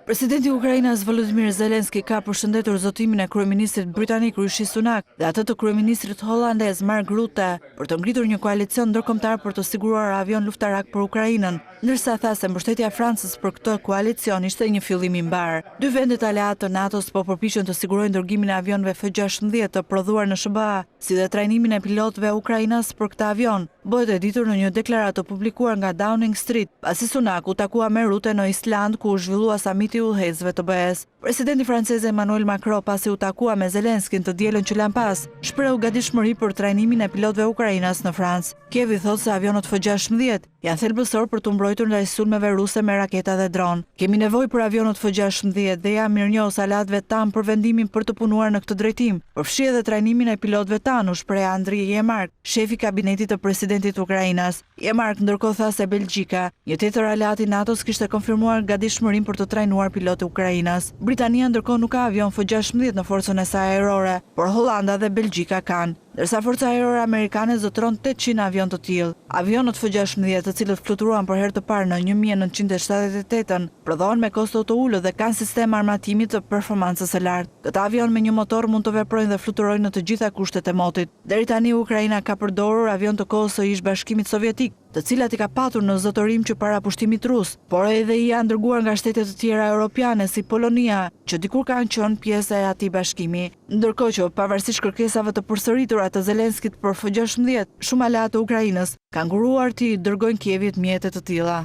Presidenti i Ukrainës Volodymyr Zelenski ka përshëndetur zotimin e kryeministrit britanik Rishi Sunak dhe atë të kryeministrit hollandez Rutte për të ngritur një koalicion ndërkombëtar për të siguruar avion luftarak për Ukrainën, ndërsa tha se mbështetja e Francës për këtë koalicion ishte një fillim i mbar. Dy vendet aleatë të NATO-s po përpiqen të sigurojnë dërgimin e avionëve F-16 të prodhuar në SBA, si dhe trajnimin e pilotëve ukrainas për këtë avion. Bëhet e ditur në një deklaratë publikuar nga Downing Street, pasi Sunak u takua me Rutte në Island ku u zhvillua samiti i udhëheqësve të BE-s. Presidenti francez Emmanuel Macron, pasi u takua me Zelenskin të dielën që lan pas, shprehu gatishmëri për trajnimin e pilotëve ukrainas në Francë. Kievi thotë se avionët F-16 janë thelbësor për të mbrojtur ndaj sulmeve ruse me raketa dhe dron. Kemi nevojë për avionët F-16 dhe jam mirënjohës aleatëve tan për vendimin për të punuar në këtë drejtim. Përfshi edhe trajnimin e pilotëve tan, u shpreh Andriy Yermak, shefi i kabinetit të presidentit të Ukrainës. Yermak ndërkohë tha se Belgjika, një tjetër aleat i NATO-s, kishte konfirmuar gatishmërinë për të trajnuar pilotë Ukrainës. Britania ndërkohë nuk ka avion F-16 në forcën e saj ajrore, por Hollanda dhe Belgjika kanë. Ndërsa forca ajrore amerikane zotron 800 avion të tillë. Avionët F-16, të cilët fluturuan për herë të parë në 1978, prodhohen me kosto të ulët dhe kanë sistem armatimi të performancës së lartë. Këta avion me një motor mund të veprojnë dhe fluturojnë në të gjitha kushtet e motit. Deri tani Ukraina ka përdorur avion të kohës së ish-bashkimit sovjetik, të cilat i ka patur në zotërim që para pushtimit rus, por edhe i janë dërguar nga shtete të tjera europiane si Polonia, që dikur kanë qenë pjesë e atij bashkimi. Ndërkohë që pavarësisht kërkesave të përsëritura të Zelenskit për F-16, shumë aleatë të Ukrainës kanë nguruar të dërgojnë Kievit mjete të tilla.